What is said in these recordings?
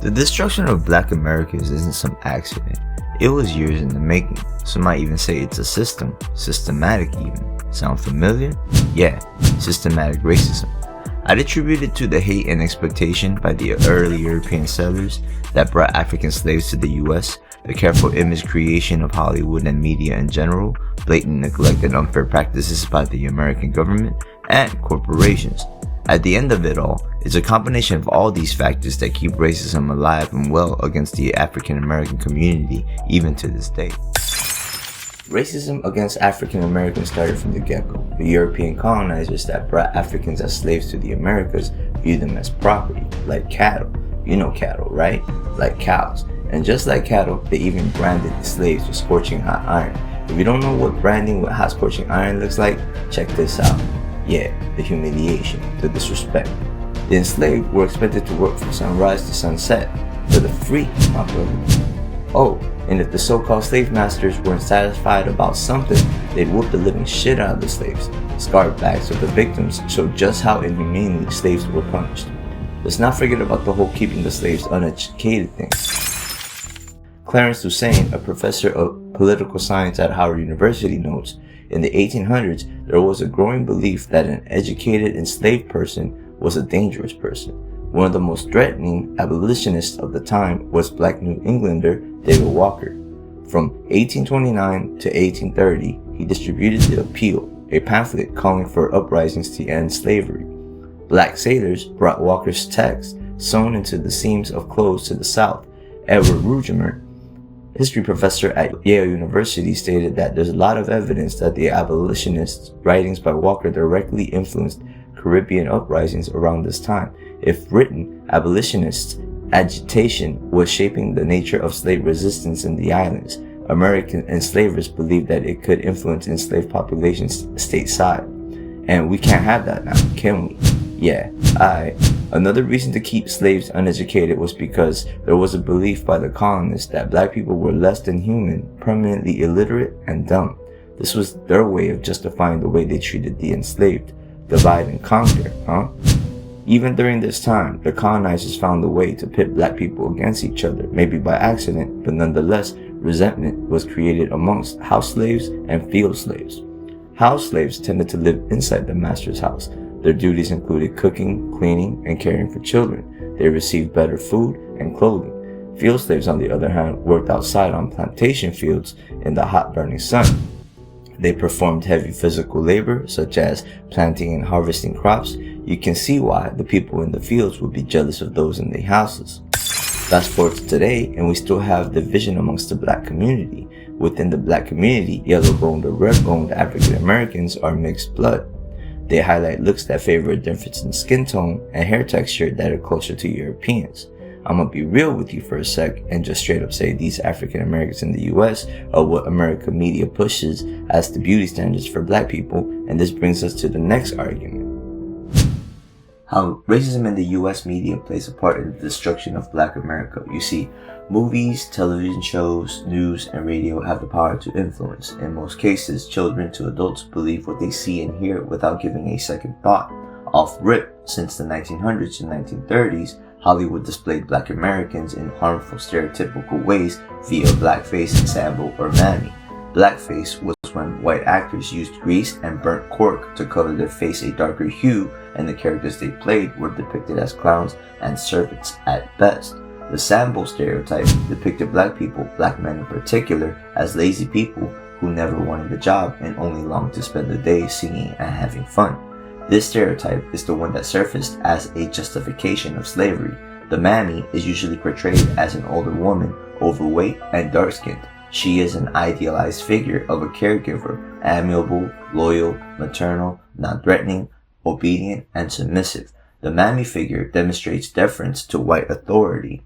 The destruction of Black Americans isn't some accident. It was years in the making. Some might even say it's a system, systematic even. Sound familiar? Yeah, systematic racism. I'd attribute it to the hate and exploitation by the early European settlers that brought African slaves to the US, the careful image creation of Hollywood and media in general, blatant neglect and unfair practices by the American government, and corporations. At the end of it all, it's a combination of all these factors that keep racism alive and well against the African American community even to this day. Racism against African Americans started from the get-go. The European colonizers that brought Africans as slaves to the Americas viewed them as property, like cattle. You know cattle, right? Like cows. And just like cattle, they even branded the slaves with scorching hot iron. If you don't know what branding with hot scorching iron looks like, check this out. Yeah, the humiliation, the disrespect. The enslaved were expected to work from sunrise to sunset for the free, my brother. Oh, and if the so-called slave masters weren't satisfied about something, they'd whoop the living shit out of the slaves. Scarred backs of the victims showed just how inhumanely slaves were punished. Let's not forget about the whole keeping the slaves uneducated thing. Clarence, Duane, a professor of political science at Howard University, notes, in the 1800s, there was a growing belief that an educated enslaved person was a dangerous person. One of the most threatening abolitionists of the time was Black New Englander David Walker. From 1829 to 1830, he distributed The Appeal, a pamphlet calling for uprisings to end slavery. Black sailors brought Walker's text sewn into the seams of clothes to the South. Edward Rugemer, history professor at Yale University, stated that there's a lot of evidence that the abolitionists' writings by Walker directly influenced Caribbean uprisings around this time. If written, abolitionists' agitation was shaping the nature of slave resistance in the islands. American enslavers believed that it could influence enslaved populations stateside. And we can't have that now, can we? Yeah, Another reason to keep slaves uneducated was because there was a belief by the colonists that black people were less than human, permanently illiterate, and dumb. This was their way of justifying the way they treated the enslaved. Divide and conquer, huh? Even during this time, the colonizers found a way to pit black people against each other, maybe by accident, but nonetheless, resentment was created amongst house slaves and field slaves. House slaves tended to live inside the master's house. Their duties included cooking, cleaning, and caring for children. They received better food and clothing. Field slaves, on the other hand, worked outside on plantation fields in the hot burning sun. They performed heavy physical labor, such as planting and harvesting crops. You can see why the people in the fields would be jealous of those in their houses. Fast forward to today, and we still have division amongst the black community. Within the black community, yellow-boned or red-boned African Americans are mixed blood. They highlight looks that favor a difference in skin tone and hair texture that are closer to Europeans. I'm gonna be real with you for a sec and just straight up say these African Americans in the US are what American media pushes as the beauty standards for black people, and this brings us to the next argument. How racism in the US media plays a part in the destruction of black America. You see, movies, television shows, news, and radio have the power to influence. In most cases, children to adults believe what they see and hear without giving a second thought. Off rip, since the 1900s and 1930s, Hollywood displayed black Americans in harmful stereotypical ways via blackface, sable, or mammy. Blackface was when white actors used grease and burnt cork to color their face a darker hue, and the characters they played were depicted as clowns and servants at best. The sable stereotype depicted black people, black men in particular, as lazy people who never wanted a job and only longed to spend the day singing and having fun. This stereotype is the one that surfaced as a justification of slavery. The mammy is usually portrayed as an older woman, overweight and dark-skinned. She is an idealized figure of a caregiver, amiable, loyal, maternal, non-threatening, obedient, and submissive. The mammy figure demonstrates deference to white authority.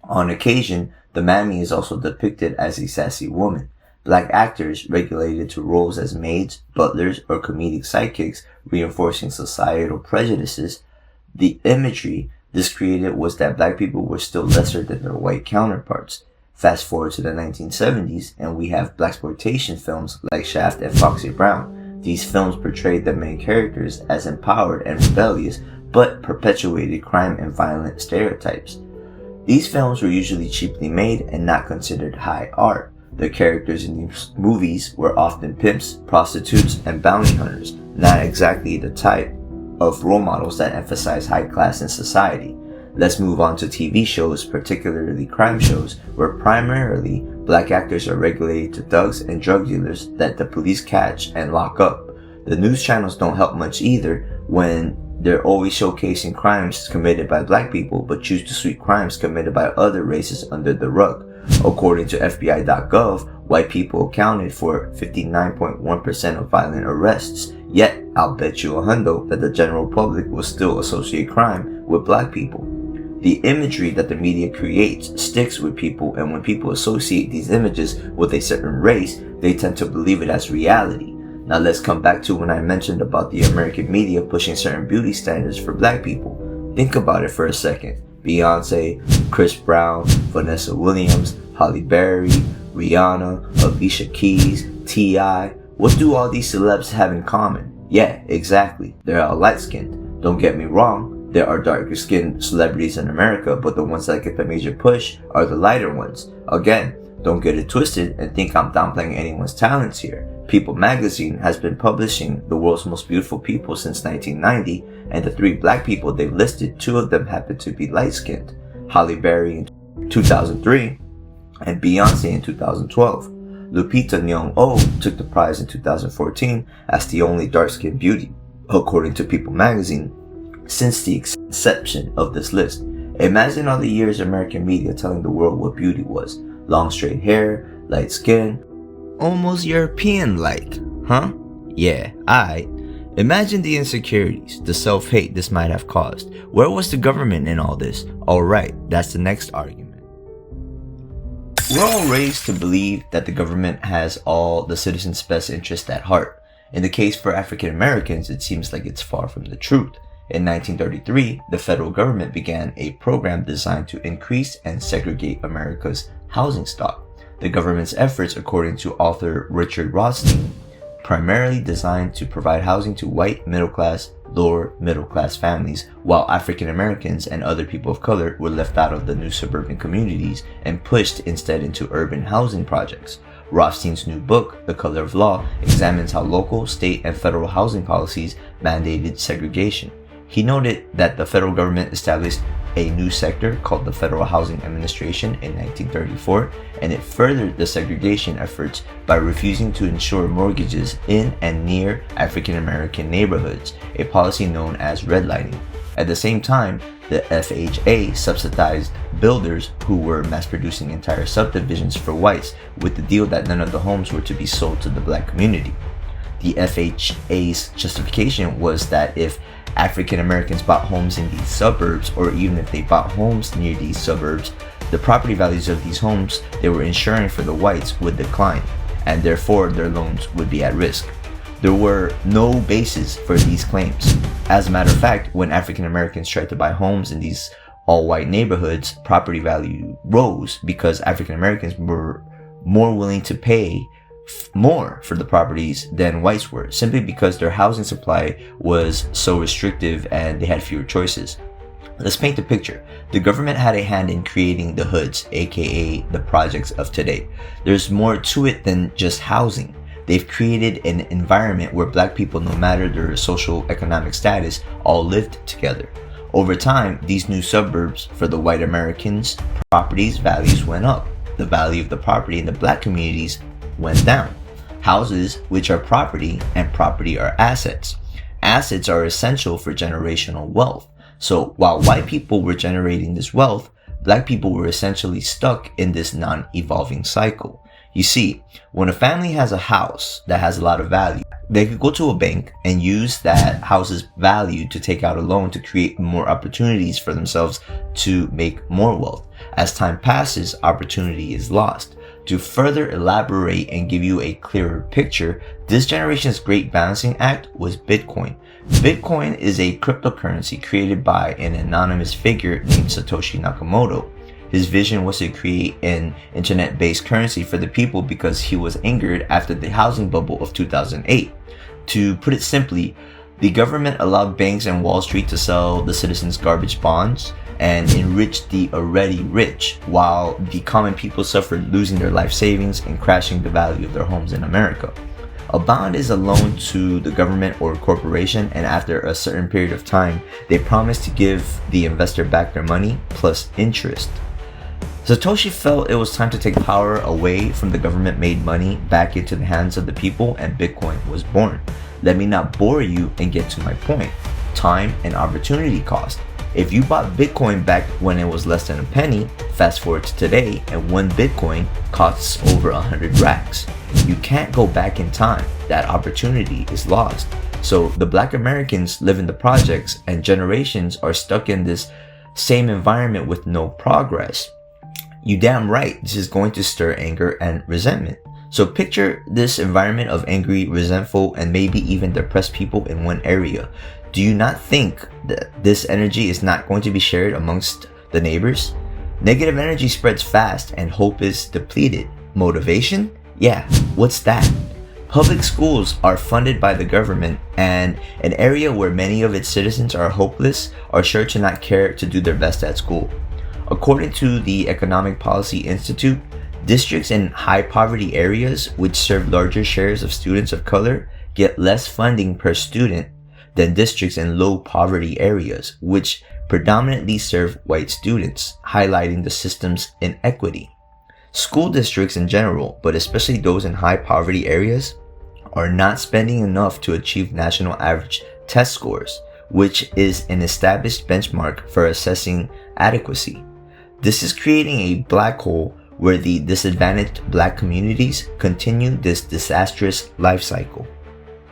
On occasion, the mammy is also depicted as a sassy woman. Black actors regulated to roles as maids, butlers, or comedic sidekicks, reinforcing societal prejudices. The imagery this created was that black people were still lesser than their white counterparts. Fast forward to the 1970s, and we have blaxploitation films like Shaft and Foxy Brown. These films portrayed the main characters as empowered and rebellious, but perpetuated crime and violent stereotypes. These films were usually cheaply made and not considered high art. The characters in these movies were often pimps, prostitutes, and bounty hunters, not exactly the type of role models that emphasize high class in society. Let's move on to TV shows, particularly crime shows, where primarily black actors are regulated to thugs and drug dealers that the police catch and lock up. The news channels don't help much either when they're always showcasing crimes committed by black people but choose to sweep crimes committed by other races under the rug. According to FBI.gov, white people accounted for 59.1% of violent arrests, yet I'll bet you $100 that the general public will still associate crime with black people. The imagery that the media creates sticks with people, and when people associate these images with a certain race, they tend to believe it as reality. Now let's come back to when I mentioned about the American media pushing certain beauty standards for black people. Think about it for a second. Beyonce, Chris Brown, Vanessa Williams, Halle Berry, Rihanna, Alicia Keys, T.I. What do all these celebs have in common? Yeah, exactly. They're all light-skinned. Don't get me wrong, there are darker-skinned celebrities in America, but the ones that get the major push are the lighter ones. Again, don't get it twisted and think I'm downplaying anyone's talents here. People magazine has been publishing the world's most beautiful people since 1990, and the 3 black people they've listed, 2 of them happen to be light-skinned. Halle Berry in 2003 and Beyonce in 2012. Lupita Nyong'o took the prize in 2014 as the only dark-skinned beauty, according to People magazine, since the inception of this list. Imagine all the years American media telling the world what beauty was. Long straight hair, light skin, almost European-like, huh? Yeah, aight. Imagine the insecurities, the self-hate this might have caused. Where was the government in all this? Alright, that's the next argument. We're all raised to believe that the government has all the citizens' best interest at heart. In the case for African Americans, it seems like it's far from the truth. In 1933, the federal government began a program designed to increase and segregate America's housing stock. The government's efforts, according to author Richard Rothstein, primarily designed to provide housing to white middle-class, lower middle-class families, while African Americans and other people of color were left out of the new suburban communities and pushed instead into urban housing projects. Rothstein's new book, The Color of Law, examines how local, state, and federal housing policies mandated segregation. He noted that the federal government established a new sector called the Federal Housing Administration in 1934, and it furthered the segregation efforts by refusing to insure mortgages in and near African American neighborhoods, a policy known as redlining. At the same time, the FHA subsidized builders who were mass-producing entire subdivisions for whites with the deal that none of the homes were to be sold to the black community. The FHA's justification was that if African Americans bought homes in these suburbs, or even if they bought homes near these suburbs, the property values of these homes they were insuring for the whites would decline, and therefore their loans would be at risk. There were no basis for these claims. As a matter of fact, when African Americans tried to buy homes in these all-white neighborhoods, property value rose because African Americans were more willing to pay more for the properties than whites were, simply because their housing supply was so restrictive and they had fewer choices. Let's paint a picture. The government had a hand in creating the hoods, aka the projects of today. There's more to it than just housing. They've created an environment where black people, no matter their social economic status, all lived together. Over time, these new suburbs for the white Americans, properties values went up. The value of the property in the black communities went down. Houses, which are property, and property are assets. Assets are essential for generational wealth. So while white people were generating this wealth, black people were essentially stuck in this non-evolving cycle. You see, when a family has a house that has a lot of value, they could go to a bank and use that house's value to take out a loan to create more opportunities for themselves to make more wealth. As time passes, opportunity is lost. To further elaborate and give you a clearer picture, this generation's great balancing act was Bitcoin. Bitcoin is a cryptocurrency created by an anonymous figure named Satoshi Nakamoto. His vision was to create an internet-based currency for the people because he was angered after the housing bubble of 2008. To put it simply, the government allowed banks and Wall Street to sell the citizens garbage bonds and enrich the already rich, while the common people suffered losing their life savings and crashing the value of their homes in America. A bond is a loan to the government or corporation, and after a certain period of time, they promise to give the investor back their money plus interest. Satoshi felt it was time to take power away from the government-made money back into the hands of the people, and Bitcoin was born. Let me not bore you and get to my point. Time and opportunity cost. If you bought Bitcoin back when it was less than a penny, fast forward to today and 1 Bitcoin costs over 100 racks. You can't go back in time. That opportunity is lost. So the Black Americans live in the projects, and generations are stuck in this same environment with no progress. You damn right, this is going to stir anger and resentment. So picture this environment of angry, resentful, and maybe even depressed people in one area. Do you not think that this energy is not going to be shared amongst the neighbors? Negative energy spreads fast and hope is depleted. Motivation? Yeah, what's that? Public schools are funded by the government, and an area where many of its citizens are hopeless are sure to not care to do their best at school. According to the Economic Policy Institute, districts in high poverty areas which serve larger shares of students of color get less funding per student than districts in low poverty areas which predominantly serve white students, highlighting the system's inequity. School districts in general, but especially those in high poverty areas, are not spending enough to achieve national average test scores, which is an established benchmark for assessing adequacy. This is creating a black hole where the disadvantaged black communities continue this disastrous life cycle.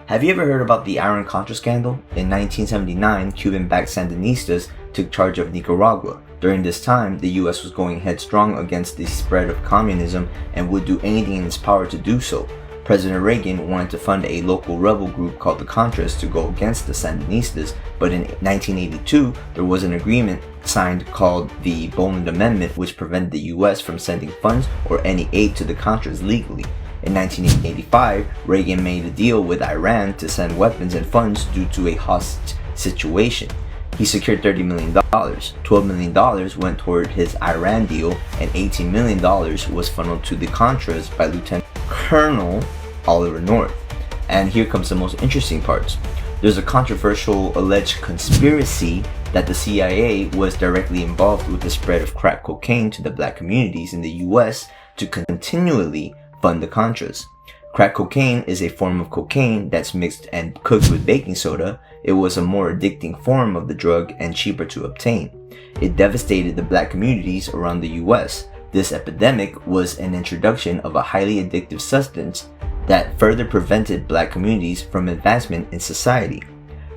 Have you ever heard about the Iran-Contra scandal? In 1979, Cuban-backed Sandinistas took charge of Nicaragua. During this time, the US was going headstrong against the spread of communism and would do anything in its power to do so. President Reagan wanted to fund a local rebel group called the Contras to go against the Sandinistas, but in 1982, there was an agreement signed called the Boland Amendment, which prevented the US from sending funds or any aid to the Contras legally. In 1985, Reagan made a deal with Iran to send weapons and funds due to a hostage situation. He secured $30 million. $12 million went toward his Iran deal, and $18 million was funneled to the Contras by Lieutenant Colonel Oliver North. And here comes the most interesting parts. There's a controversial alleged conspiracy that the CIA was directly involved with the spread of crack cocaine to the black communities in the US to continually fund the Contras. Crack cocaine is a form of cocaine that's mixed and cooked with baking soda. It was a more addicting form of the drug and cheaper to obtain. It devastated the black communities around the US. This epidemic was an introduction of a highly addictive substance that further prevented black communities from advancement in society.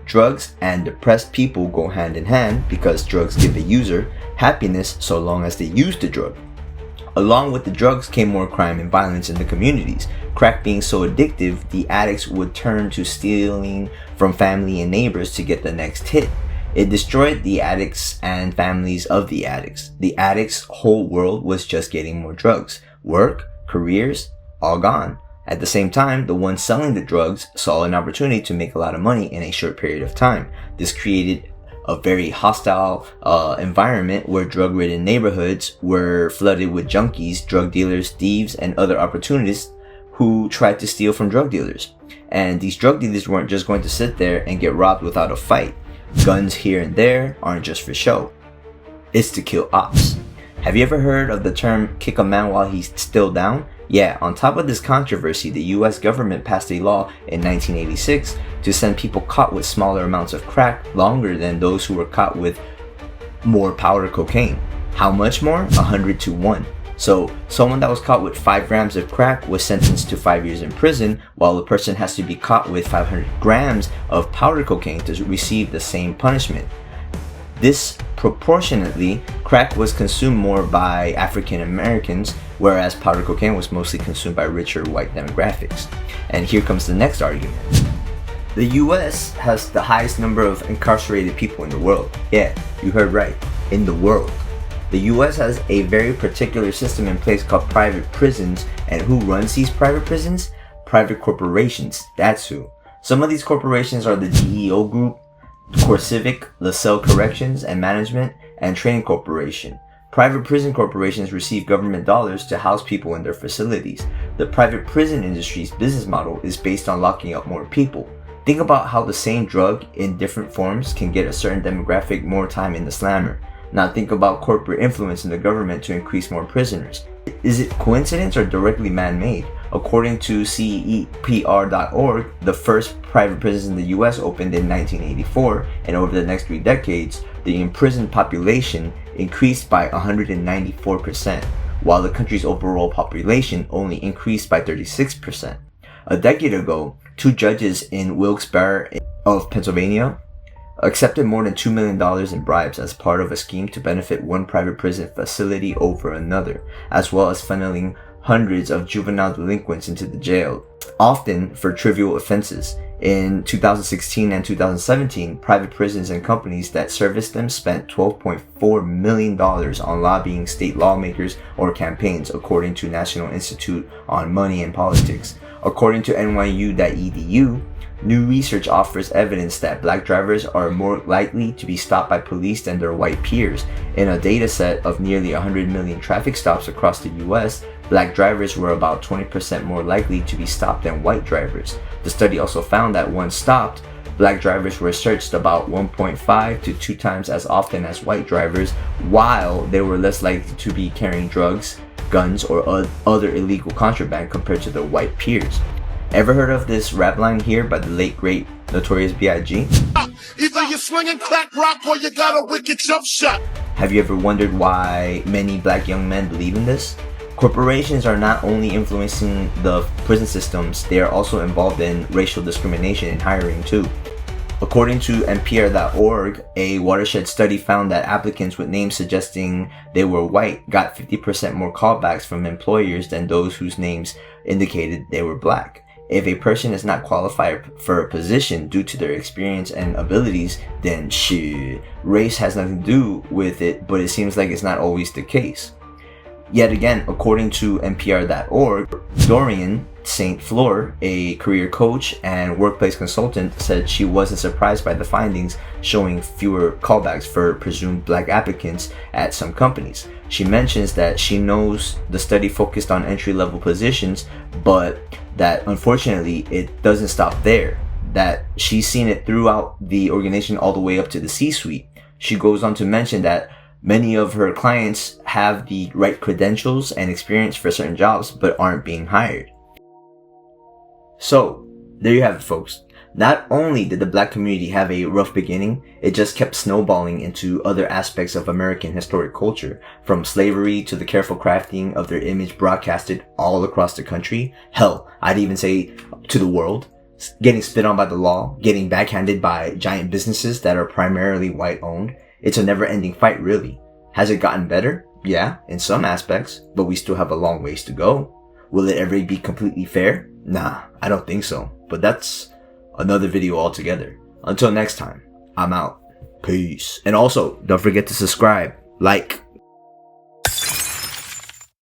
Drugs and depressed people go hand in hand because drugs give a user happiness so long as they use the drug. Along with the drugs came more crime and violence in the communities. Crack being so addictive, the addicts would turn to stealing from family and neighbors to get the next hit. It destroyed the addicts and families of the addicts. The addicts' whole world was just getting more drugs. Work, careers, all gone. At the same time, the ones selling the drugs saw an opportunity to make a lot of money in a short period of time. This created a very hostile environment where drug-ridden neighborhoods were flooded with junkies, drug dealers, thieves, and other opportunists who tried to steal from drug dealers. And these drug dealers weren't just going to sit there and get robbed without a fight. Guns here and there aren't just for show. It's to kill ops. Have you ever heard of the term kick a man while he's still down? Yeah, on top of this controversy, the US government passed a law in 1986 to send people caught with smaller amounts of crack longer than those who were caught with more powder cocaine. How much more? 100 to 1. So someone that was caught with 5 grams of crack was sentenced to 5 years in prison, while the person has to be caught with 500 grams of powder cocaine to receive the same punishment. Disproportionately, crack was consumed more by African Americans, whereas powder cocaine was mostly consumed by richer white demographics. And here comes the next argument. The US has the highest number of incarcerated people in the world. Yeah, you heard right, in the world. The US has a very particular system in place called private prisons, and who runs these private prisons? Private corporations, that's who. Some of these corporations are the GEO Group, CoreCivic, LaSalle Corrections and Management, and Training Corporation. Private prison corporations receive government dollars to house people in their facilities. The private prison industry's business model is based on locking up more people. Think about how the same drug in different forms can get a certain demographic more time in the slammer. Now think about corporate influence in the government to increase more prisoners. Is it coincidence or directly man-made? According to CEPR.org, the first private prisons in the US opened in 1984, and over the next 3 decades, the imprisoned population increased by 194%, while the country's overall population only increased by 36%. A decade ago, 2 judges in Wilkes-Barre of Pennsylvania accepted more than $2 million in bribes as part of a scheme to benefit one private prison facility over another, as well as funneling hundreds of juvenile delinquents into the jail, often for trivial offenses. In 2016 and 2017, private prisons and companies that serviced them spent $12.4 million on lobbying state lawmakers or campaigns, according to National Institute on Money and Politics. According to NYU.edu, new research offers evidence that black drivers are more likely to be stopped by police than their white peers. In a data set of nearly 100 million traffic stops across the US, black drivers were about 20% more likely to be stopped than white drivers. The study also found that once stopped, black drivers were searched about 1.5 to 2 times as often as white drivers, while they were less likely to be carrying drugs, guns, or other illegal contraband compared to their white peers. Ever heard of this rap line here by the late great Notorious B.I.G.? Either you're swinging crack rock or you got a wicked jump shot. Have you ever wondered why many black young men believe in this? Corporations are not only influencing the prison systems, they are also involved in racial discrimination in hiring too. According to NPR.org, a watershed study found that applicants with names suggesting they were white got 50% more callbacks from employers than those whose names indicated they were black. If a person is not qualified for a position due to their experience and abilities, then shit, race has nothing to do with it, but it seems like it's not always the case. Yet again, according to NPR.org, Dorian St. Fleur, a career coach and workplace consultant, said she wasn't surprised by the findings showing fewer callbacks for presumed black applicants at some companies. She mentions that she knows the study focused on entry-level positions, but that unfortunately it doesn't stop there, that she's seen it throughout the organization all the way up to the C-suite. She goes on to mention that many of her clients have the right credentials and experience for certain jobs but aren't being hired. So, there you have it, folks. Not only did the black community have a rough beginning, it just kept snowballing into other aspects of American historic culture, from slavery to the careful crafting of their image broadcasted all across the country. Hell, I'd even say to the world. Getting spit on by the law, getting backhanded by giant businesses that are primarily white owned. It's a never-ending fight, really. Has it gotten better? Yeah, in some aspects, but we still have a long ways to go. Will it ever be completely fair? Nah, I don't think so. But that's another video altogether. Until next time, I'm out. Peace. And also, don't forget to subscribe, like,